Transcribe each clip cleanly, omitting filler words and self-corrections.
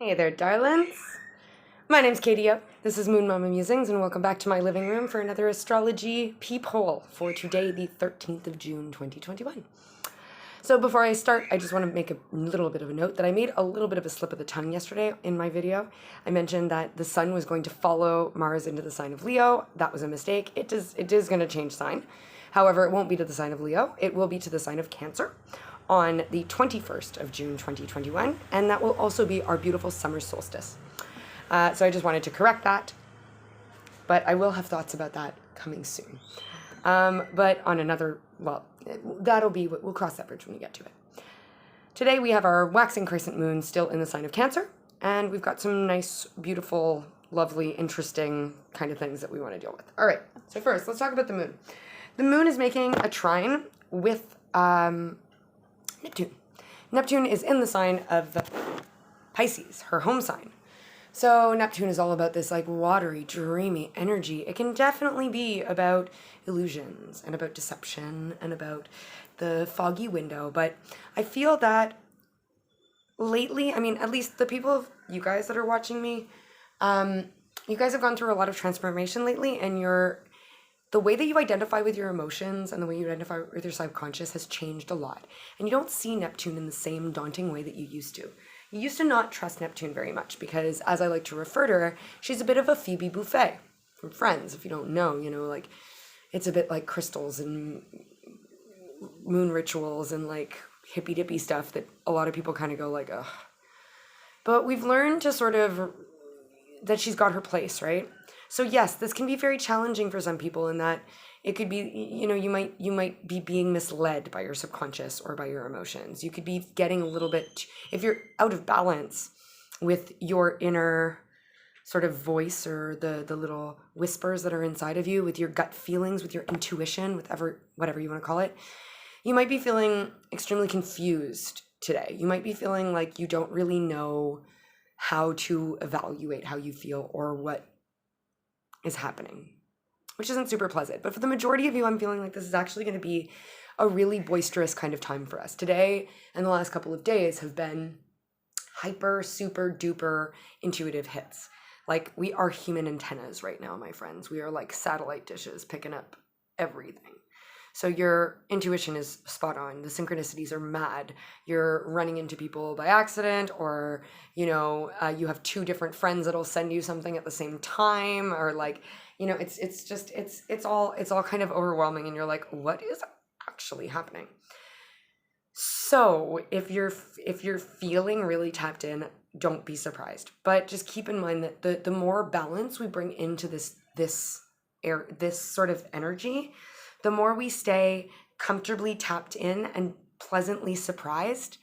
Hey there, darlings. My name's Katie O. This is Moon Mama Musings, and welcome back to my living room for another astrology peephole for today, the 13th of June, 2021. So before I start, I just want to make a little bit of a note that I made a little bit of a slip of the tongue yesterday in my video. I mentioned that the sun was going to follow Mars into the sign of Leo. That was a mistake. It is going to change sign. However, it won't be to the sign of Leo. It will be to the sign of Cancer on the 21st of June 2021, and that will also be our beautiful summer solstice. So I just wanted to correct that, but I will have thoughts about that coming soon. But on another, well, we'll cross that bridge when we get to it. Today we have our waxing crescent moon still in the sign of Cancer, and we've got some nice, beautiful, lovely, interesting kind of things that we want to deal with. All right, so first, let's talk about the moon. The moon is making a trine with Neptune. Neptune is in the sign of the Pisces, her home sign. So Neptune is all about this like watery, dreamy energy. It can definitely be about illusions and about deception and about the foggy window. But I feel that lately, I mean, at least the people, you guys that are watching me, you guys have gone through a lot of transformation lately, and the way that you identify with your emotions and the way you identify with your subconscious has changed a lot. And you don't see Neptune in the same daunting way that you used to. You used to not trust Neptune very much because, as I like to refer to her, she's a bit of a Phoebe Buffet from Friends. If you don't know, like it's a bit like crystals and moon rituals and like hippy dippy stuff that a lot of people kind of go like, ugh. But we've learned to sort of that she's got her place, right? So yes, this can be very challenging for some people in that it could be, you might be being misled by your subconscious or by your emotions. You could be getting a little bit, if you're out of balance with your inner sort of voice or the little whispers that are inside of you, with your gut feelings, with your intuition, whatever you want to call it, you might be feeling extremely confused today. You might be feeling like you don't really know how to evaluate how you feel or what is happening, which isn't super pleasant. But for the majority of you, I'm feeling like this is actually going to be a really boisterous kind of time for us. Today and the last couple of days have been hyper, super duper intuitive hits. Like, we are human antennas right now, my friends. We are like satellite dishes picking up everything. So your intuition is spot on. The synchronicities are mad. You're running into people by accident, or, you have two different friends that'll send you something at the same time, or like, it's all kind of overwhelming, and you're like, what is actually happening? So if you're feeling really tapped in, don't be surprised. But just keep in mind that the more balance we bring into this sort of energy, the more we stay comfortably tapped in and pleasantly surprised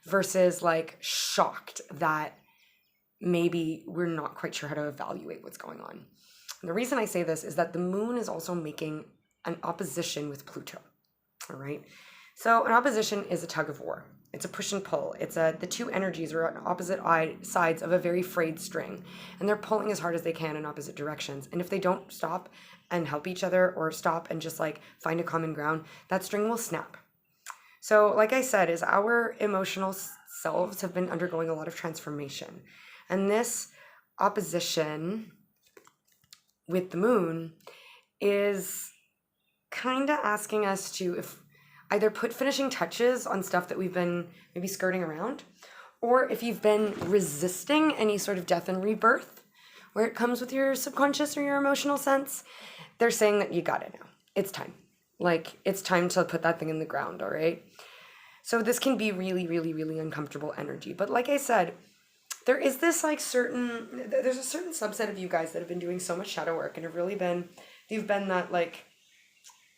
versus like shocked that maybe we're not quite sure how to evaluate what's going on. And the reason I say this is that the moon is also making an opposition with Pluto. All right. So an opposition is a tug of war. It's a push and pull. The two energies are on opposite sides of a very frayed string, and they're pulling as hard as they can in opposite directions. And if they don't stop and help each other, or stop and just like find a common ground, that string will snap. So like I said, is our emotional selves have been undergoing a lot of transformation. And this opposition with the moon is kind of asking us to either put finishing touches on stuff that we've been maybe skirting around, or if you've been resisting any sort of death and rebirth where it comes with your subconscious or your emotional sense, they're saying that you got it now. It's time. Like, it's time to put that thing in the ground, all right? So this can be really, really, really uncomfortable energy. But like I said, there's a certain subset of you guys that have been doing so much shadow work and you've been that like,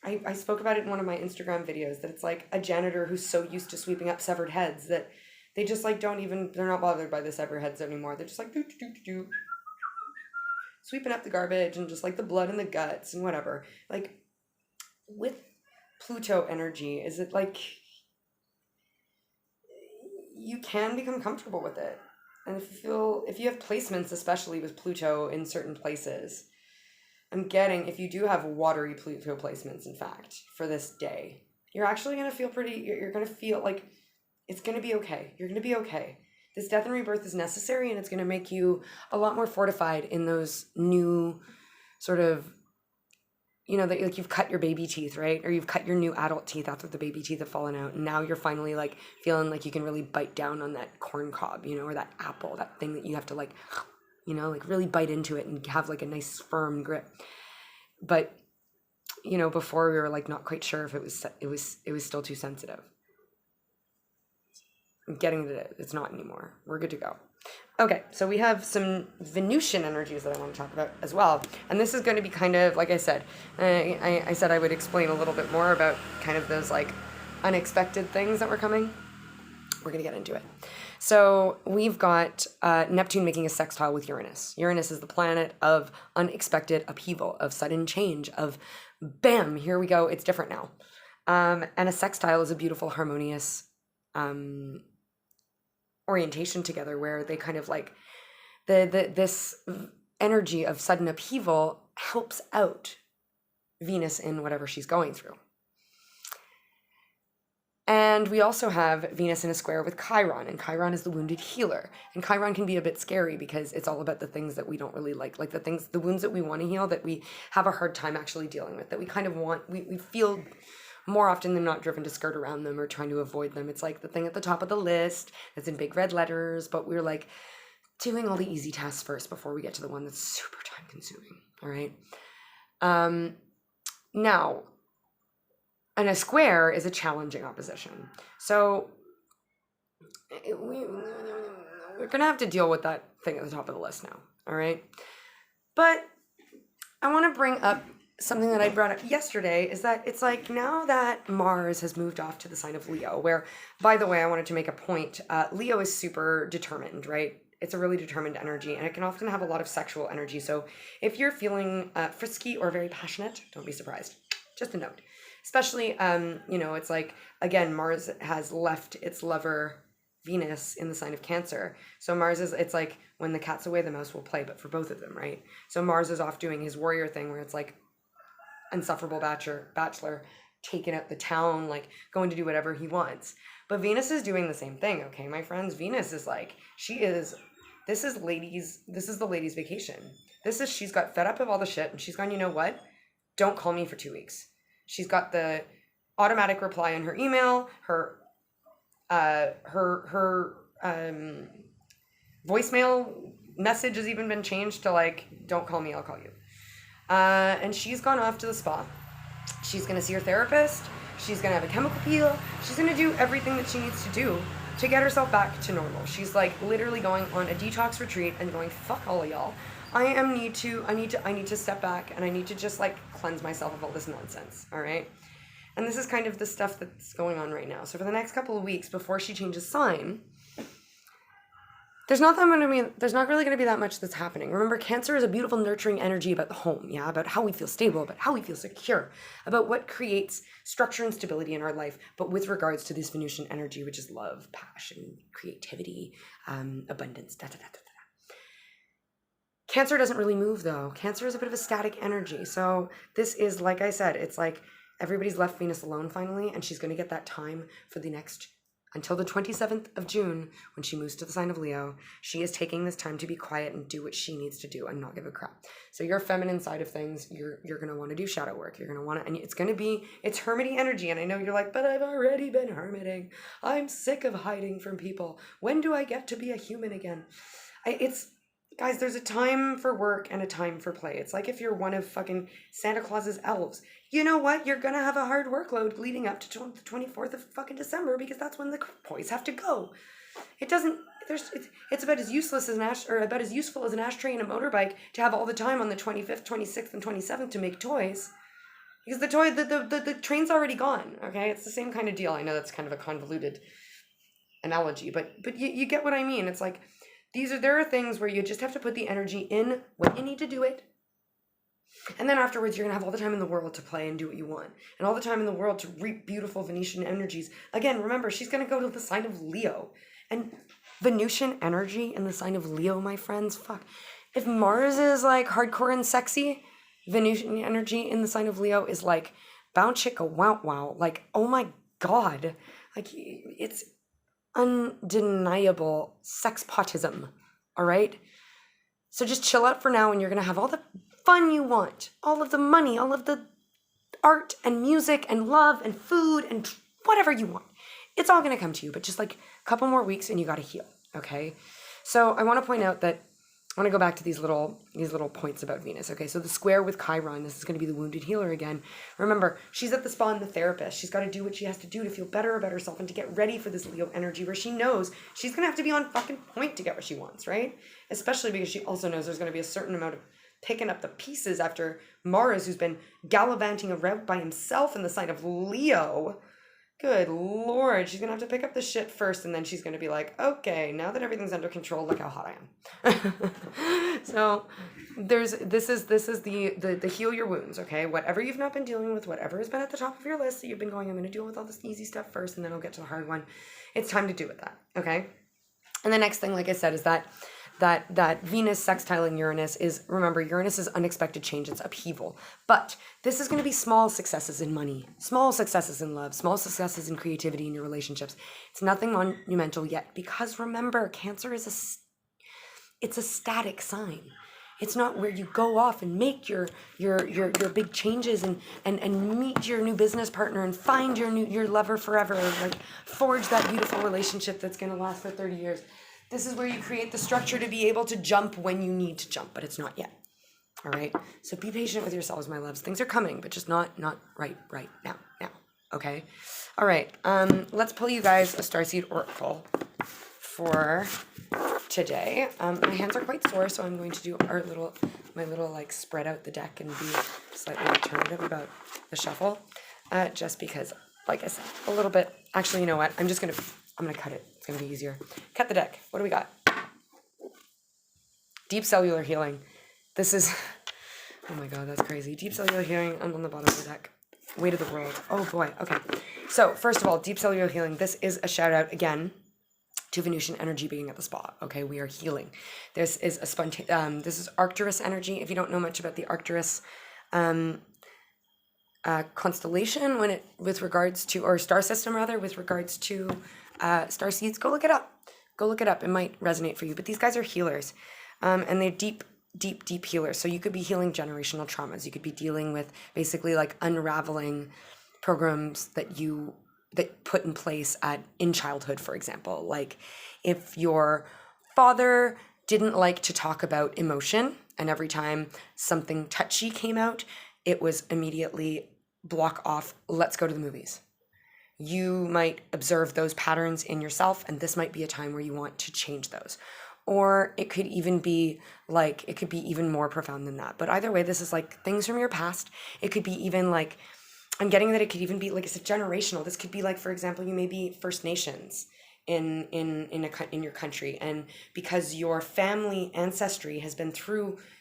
I spoke about it in one of my Instagram videos, that it's like a janitor who's so used to sweeping up severed heads that they just like they're not bothered by the severed heads anymore. They're just like sweeping up the garbage and just like the blood and the guts and whatever. Like, with Pluto energy, is it like you can become comfortable with it? And if you have placements, especially with Pluto in certain places, if you do have watery Pluto placements, in fact, for this day, you're actually going to feel you're going to feel like it's going to be okay. You're going to be okay. this death and rebirth is necessary, and it's going to make you a lot more fortified in those new sort of, that like you've cut your baby teeth, right? Or you've cut your new adult teeth after the baby teeth have fallen out. And now you're finally like feeling like you can really bite down on that corn cob, or that apple, that thing that you have to like really bite into it and have like a nice firm grip. But, before we were like not quite sure if it was still too sensitive. I'm getting that it's not anymore. We're good to go. Okay, so we have some Venusian energies that I want to talk about as well. And this is going to be kind of, like I said, I said I would explain a little bit more about kind of those like unexpected things that were coming. We're going to get into it. So we've got Neptune making a sextile with Uranus. Uranus is the planet of unexpected upheaval, of sudden change, of bam, here we go, it's different now. And a sextile is a beautiful, harmonious orientation together where they kind of like this energy of sudden upheaval helps out Venus in whatever she's going through. And we also have Venus in a square with Chiron, and Chiron is the wounded healer. And Chiron can be a bit scary because it's all about the things that we don't really like the wounds that we want to heal, that we have a hard time actually dealing with, that we kind of want, we feel more often than not driven to skirt around them or trying to avoid them. It's like the thing at the top of the list that's in big red letters, but we're like doing all the easy tasks first before we get to the one that's super time consuming. All right. Now, and a square is a challenging opposition. So we're going to have to deal with that thing at the top of the list now. All right. But I want to bring up something that I brought up yesterday, is that it's like now that Mars has moved off to the sign of Leo, where, by the way, I wanted to make a point. Leo is super determined, right? It's a really determined energy, and it can often have a lot of sexual energy. So if you're feeling frisky or very passionate, don't be surprised. Just a note. Especially, it's like, again, Mars has left its lover Venus in the sign of Cancer. So Mars it's like when the cat's away, the mouse will play, but for both of them, right? So Mars is off doing his warrior thing where it's like insufferable bachelor taking out the town, like going to do whatever he wants. But Venus is doing the same thing, okay, my friends? Venus is like, this is the ladies' vacation. She's got fed up of all the shit, and she's gone, you know what? Don't call me for 2 weeks. She's got the automatic reply on her email, her voicemail message has even been changed to like, don't call me, I'll call you. And she's gone off to the spa. She's going to see her therapist. She's going to have a chemical peel. She's going to do everything that she needs to do to get herself back to normal. She's like literally going on a detox retreat and going, fuck all of y'all. I need to step back, and I need to just like cleanse myself of all this nonsense. All right. And this is kind of the stuff that's going on right now. So for the next couple of weeks before she changes sign, there's not really going to be that much that's happening. Remember, Cancer is a beautiful, nurturing energy about the home, yeah, about how we feel stable, about how we feel secure, about what creates structure and stability in our life, but with regards to this Venusian energy, which is love, passion, creativity, abundance, da da da da da. Cancer doesn't really move, though. Cancer is a bit of a static energy. So this is, like I said, it's like everybody's left Venus alone finally, and she's going to get that time for the next, until the 27th of June, when she moves to the sign of Leo. She is taking this time to be quiet and do what she needs to do and not give a crap. So your feminine side of things, you're going to want to do shadow work. You're going to want to, and it's hermity energy. And I know you're like, but I've already been hermiting. I'm sick of hiding from people. When do I get to be a human again? Guys, there's a time for work and a time for play. It's like if you're one of fucking Santa Claus's elves. You know what? You're going to have a hard workload leading up to the 24th of fucking December, because that's when the boys have to go. It's about as useless as about as useful as an ashtray and a motorbike to have all the time on the 25th, 26th, and 27th to make toys. Because the train's already gone, okay? It's the same kind of deal. I know that's kind of a convoluted analogy, but you get what I mean. It's like, there are things where you just have to put the energy in when you need to do it. And then afterwards, you're going to have all the time in the world to play and do what you want. And all the time in the world to reap beautiful Venetian energies. Again, remember, she's going to go to the sign of Leo. And Venusian energy in the sign of Leo, my friends, fuck. If Mars is like hardcore and sexy, Venusian energy in the sign of Leo is like bound chicka wow wow. Like, oh my God. Like, it's undeniable sexpotism, all right? So just chill out for now, and you're going to have all the fun you want, all of the money, all of the art and music and love and food and whatever you want. It's all going to come to you, but just like a couple more weeks and you got to heal, okay? So I want to point out that I want to go back to these little points about Venus, okay? So the square with Chiron, this is going to be the wounded healer again. Remember, she's at the spa and the therapist. She's got to do what she has to do to feel better about herself and to get ready for this Leo energy where she knows she's going to have to be on fucking point to get what she wants, right? Especially because she also knows there's going to be a certain amount of picking up the pieces after Mars, who's been gallivanting around by himself in the sign of Leo. Good Lord, she's gonna have to pick up the shit first, and then she's gonna be like, okay, now that everything's under control, look how hot I am. So this is the heal your wounds, okay? Whatever you've not been dealing with, whatever has been at the top of your list that you've been going, I'm gonna deal with all this easy stuff first, and then I'll get to the hard one. It's time to do with that, okay? And the next thing, like I said, is that Venus sextiling Uranus is, remember, Uranus is unexpected change, it's upheaval. But this is going to be small successes in money, small successes in love, small successes in creativity in your relationships. It's nothing monumental yet, because remember, Cancer is it's a static sign. It's not where you go off and make your big changes and meet your new business partner and find your lover forever, like forge that beautiful relationship that's going to last for 30 years. This is where you create the structure to be able to jump when you need to jump, but it's not yet. All right? So be patient with yourselves, my loves. Things are coming, but just not right now. Okay? All right. Let's pull you guys a starseed oracle for today. My hands are quite sore, so I'm going to do my little like spread out the deck and be slightly alternative about the shuffle. Just because, like I said, a little bit. Actually, you know what? I'm gonna cut it. It's gonna be easier. Cut the deck. What do we got? Deep cellular healing. This is, oh my God, that's crazy. Deep cellular healing on the bottom of the deck. Weight of the world. Oh boy. Okay. So first of all, deep cellular healing. This is a shout out again to Venusian energy being at the spa. Okay, we are healing. This is this is Arcturus energy. If you don't know much about the Arcturus constellation with regards to, or star system rather, with regards to star seeds, go look it up. It might resonate for you. But these guys are healers, and they're deep healers. So you could be healing generational traumas. You could be dealing with basically like unraveling programs that put in place in childhood, for example. Like if your father didn't like to talk about emotion, and every time something touchy came out, it was immediately block off, let's go to the movies. You might observe those patterns in yourself, and this might be a time where you want to change those. Or it could even be like, it could be even more profound than that. But either way, this is like things from your past. It could be even like, I'm getting that it could even be like, it's generational. This could be like, for example, you may be First Nations in your country, and because your family ancestry has been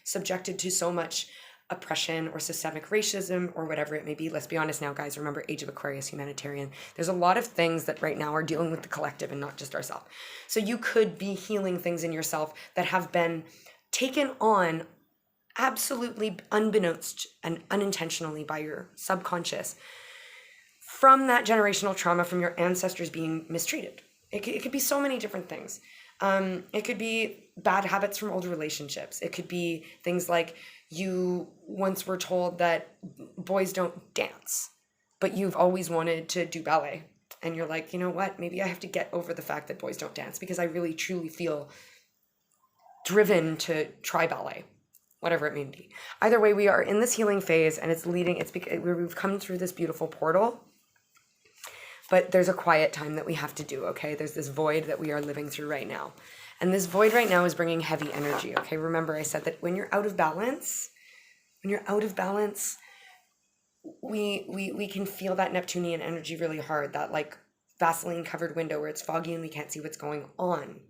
subjected to so much oppression or systemic racism or whatever it may be. Let's be honest now, guys. Remember, Age of Aquarius, humanitarian. There's a lot of things that right now are dealing with the collective and not just ourselves. So you could be healing things in yourself that have been taken on absolutely unbeknownst and unintentionally by your subconscious from that generational trauma, from your ancestors being mistreated. It could be so many different things. It could be bad habits from old relationships. It could be things like you once were told that boys don't dance, but you've always wanted to do ballet. And you're like, you know what? Maybe I have to get over the fact that boys don't dance because I really truly feel driven to try ballet, whatever it may be. Either way, we are in this healing phase, and it's because we've come through this beautiful portal. But there's a quiet time that we have to do, okay? There's this void that we are living through right now. And this void right now is bringing heavy energy, okay? Remember, I said that when you're out of balance, we can feel that Neptunian energy really hard, that like Vaseline covered window where it's foggy and we can't see what's going on.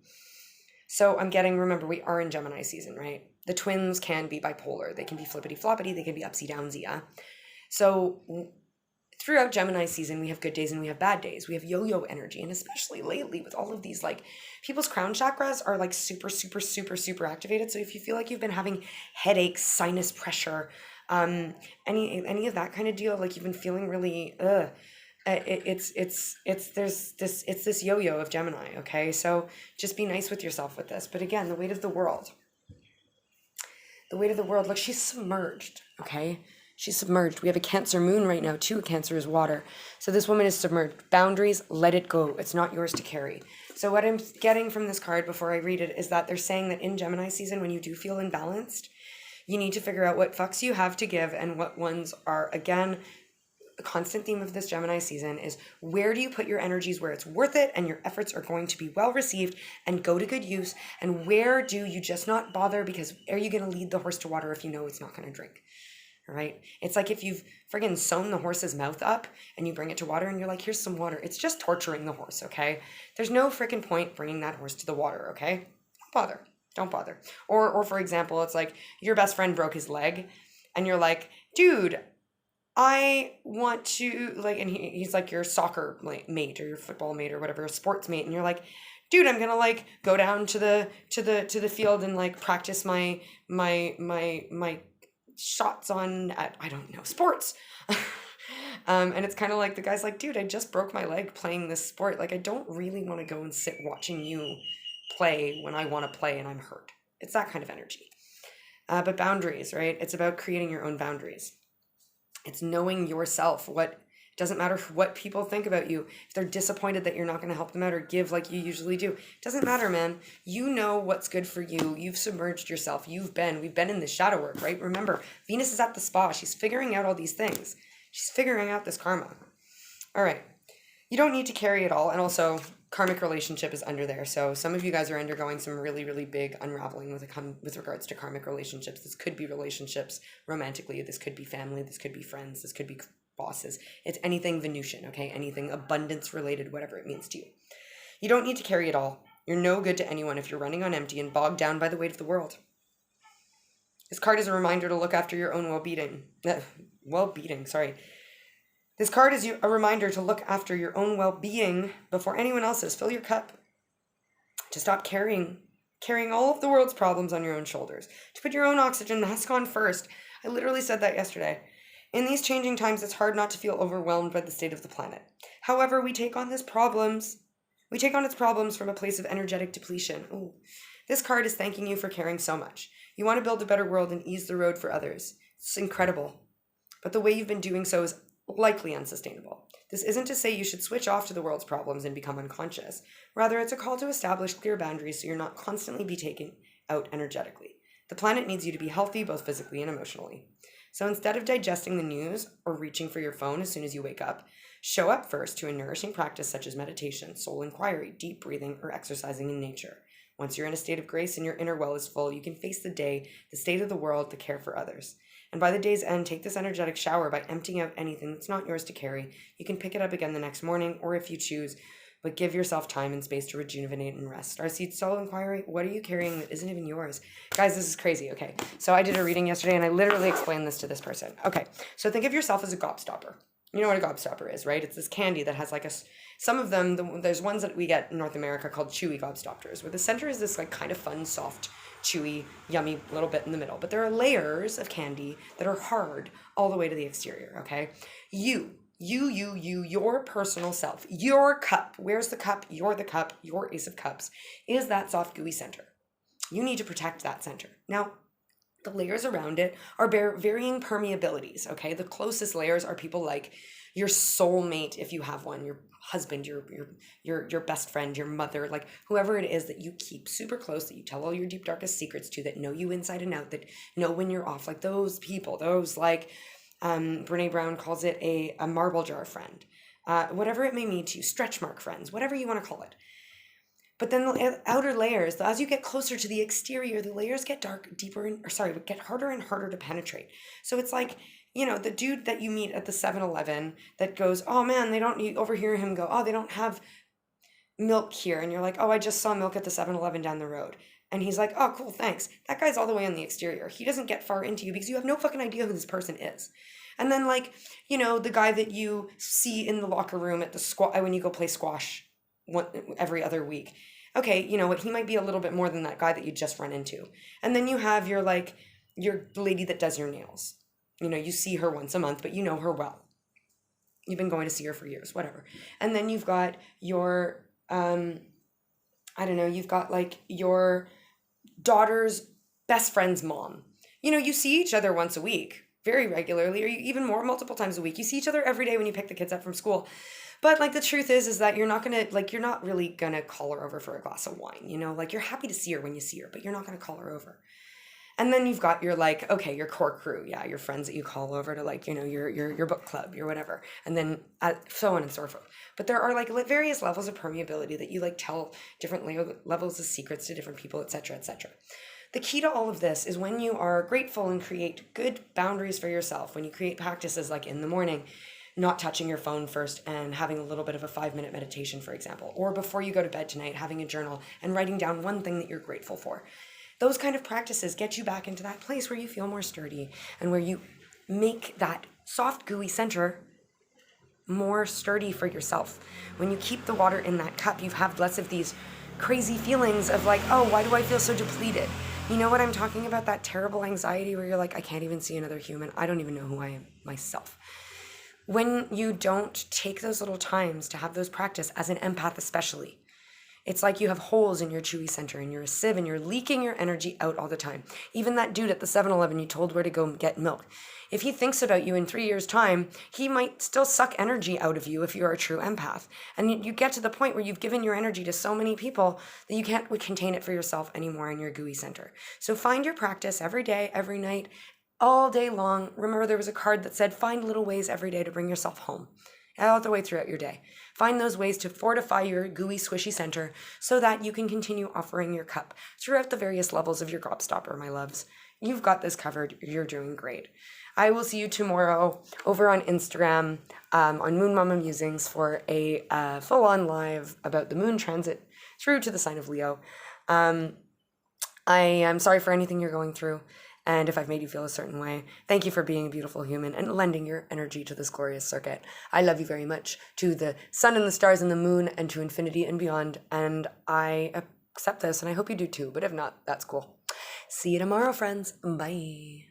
So remember, we are in Gemini season, right? The twins can be bipolar. They can be flippity floppity. They can be upsy downsy, yeah? So throughout Gemini season, we have good days and we have bad days. We have yo-yo energy. And especially lately with all of these, like, people's crown chakras are like super, super, super, super activated. So if you feel like you've been having headaches, sinus pressure, any of that kind of deal, like you've been feeling really, It's this yo-yo of Gemini, okay? So just be nice with yourself with this. But again, the weight of the world. The weight of the world. Look, she's submerged, okay? She's submerged. We have a Cancer moon right now, too. Cancer is water. So this woman is submerged. Boundaries, let it go. It's not yours to carry. So what I'm getting from this card before I read it is that they're saying that in Gemini season, when you do feel imbalanced, you need to figure out what fucks you have to give and what ones are, again, a constant theme of this Gemini season is where do you put your energies where it's worth it and your efforts are going to be well received and go to good use, and where do you just not bother because are you going to lead the horse to water if you know it's not going to drink? All right? It's like if you've friggin' sewn the horse's mouth up and you bring it to water and you're like, here's some water. It's just torturing the horse, okay? There's no freaking point bringing that horse to the water, okay? Don't bother. Or for example, it's like your best friend broke his leg and you're like, dude, I want to, like, and he's like your soccer mate or your football mate or whatever, sports mate, and you're like, dude, I'm gonna like go down to the field and like practice my shots on at, I don't know, sports. And it's kind of like the guy's like, dude, I just broke my leg playing this sport. Like, I don't really want to go and sit watching you play when I want to play and I'm hurt. It's that kind of energy. But boundaries, right? It's about creating your own boundaries. It's knowing yourself. It doesn't matter what people think about you. If they're disappointed that you're not going to help them out or give like you usually do, it doesn't matter, man. You know what's good for you. You've submerged yourself. We've been in the shadow work, right? Remember, Venus is at the spa. She's figuring out all these things. She's figuring out this karma. All right. You don't need to carry it all. And also, karmic relationship is under there. So some of you guys are undergoing some really, really big unraveling with regards to karmic relationships. This could be relationships romantically. This could be family. This could be friends. This could be bosses. It's anything Venusian, okay? Anything abundance related, whatever it means to you. You don't need to carry it all. You're no good to anyone if you're running on empty and bogged down by the weight of the world. This card is a reminder to look after your own well-being. This card is a reminder to look after your own well-being before anyone else's. Fill your cup. To stop carrying all of the world's problems on your own shoulders. To put your own oxygen mask on first. I literally said that yesterday. In these changing times, it's hard not to feel overwhelmed by the state of the planet. However, we take on its problems from a place of energetic depletion. Ooh. This card is thanking you for caring so much. You want to build a better world and ease the road for others. It's incredible. But the way you've been doing so is likely unsustainable. This isn't to say you should switch off to the world's problems and become unconscious. Rather, it's a call to establish clear boundaries so you're not constantly be taken out energetically. The planet needs you to be healthy both physically and emotionally. So instead of digesting the news or reaching for your phone as soon as you wake up, show up first to a nourishing practice such as meditation, soul inquiry, deep breathing, or exercising in nature. Once you're in a state of grace and your inner well is full, you can face the day, the state of the world, the care for others. And by the day's end, take this energetic shower by emptying out anything that's not yours to carry. You can pick it up again the next morning, or if you choose, but give yourself time and space to rejuvenate and rest. Starseed Soul Inquiry, what are you carrying that isn't even yours? Guys, this is crazy. Okay, so I did a reading yesterday and I literally explained this to this person. Okay, so think of yourself as a gobstopper. You know what a gobstopper is, right? It's this candy that has like some of them, there's ones that we get in North America called chewy gobstoppers, where the center is this like kind of fun, soft, chewy, yummy little bit in the middle. But there are layers of candy that are hard all the way to the exterior, okay? You, your personal self, your cup. Where's the cup? You're the cup. Your Ace of Cups is that soft, gooey center. You need to protect that center. Now, the layers around it are varying permeabilities, okay? The closest layers are people like your soulmate, if you have one, your husband, your best friend, your mother, like whoever it is that you keep super close, that you tell all your deep, darkest secrets to, that know you inside and out, that know when you're off, like those people, those like, Brene Brown calls it a marble jar friend, whatever it may mean to you, stretch mark friends, whatever you want to call it. But then the outer layers, as you get closer to the exterior, the layers get get harder and harder to penetrate. So it's like, you know, the dude that you meet at the 7-Eleven that goes, oh man, you overhear him go, oh, they don't have milk here. And you're like, oh, I just saw milk at the 7-Eleven down the road. And he's like, oh, cool, thanks. That guy's all the way on the exterior. He doesn't get far into you because you have no fucking idea who this person is. And then like, you know, the guy that you see in the locker room at the when you go play squash every other week. Okay, you know what, he might be a little bit more than that guy that you just run into. And then you have your lady that does your nails. You know, you see her once a month, but you know her well. You've been going to see her for years, whatever. And then you've got your, I don't know, you've got like your daughter's best friend's mom. You know, you see each other once a week, very regularly, or even more, multiple times a week. You see each other every day when you pick the kids up from school. But like the truth is that you're not really gonna call her over for a glass of wine, you know? Like you're happy to see her when you see her, but you're not gonna call her over. And then you've got your like, okay, your core crew, yeah, your friends that you call over to like, you know, your book club, your whatever, and then so on and so forth. But there are like various levels of permeability that you like tell different levels of secrets to different people, etc., etc. The key to all of this is when you are grateful and create good boundaries for yourself, when you create practices like in the morning, not touching your phone first and having a little bit of a 5-minute meditation, for example, or before you go to bed tonight, having a journal and writing down one thing that you're grateful for. Those kind of practices get you back into that place where you feel more sturdy and where you make that soft, gooey center more sturdy for yourself. When you keep the water in that cup, you have less of these crazy feelings of like, oh, why do I feel so depleted? You know what I'm talking about? That terrible anxiety where you're like, I can't even see another human. I don't even know who I am myself. When you don't take those little times to have those practice, as an empath especially, it's like you have holes in your chewy center and you're a sieve and you're leaking your energy out all the time. Even that dude at the 7-Eleven you told where to go get milk. If he thinks about you in 3 years' time, he might still suck energy out of you if you're a true empath. And you get to the point where you've given your energy to so many people that you can't contain it for yourself anymore in your gooey center. So find your practice every day, every night, all day long. Remember, there was a card that said, find little ways every day to bring yourself home. All the way throughout your day. Find those ways to fortify your gooey, squishy center so that you can continue offering your cup throughout the various levels of your gobstopper, my loves. You've got this covered. You're doing great. I will see you tomorrow over on Instagram on Moon Mama Musings for a full-on live about the moon transit through to the sign of Leo. I am sorry for anything you're going through. And if I've made you feel a certain way, thank you for being a beautiful human and lending your energy to this glorious circuit. I love you very much, to the sun and the stars and the moon and to infinity and beyond. And I accept this and I hope you do too. But if not, that's cool. See you tomorrow, friends. Bye.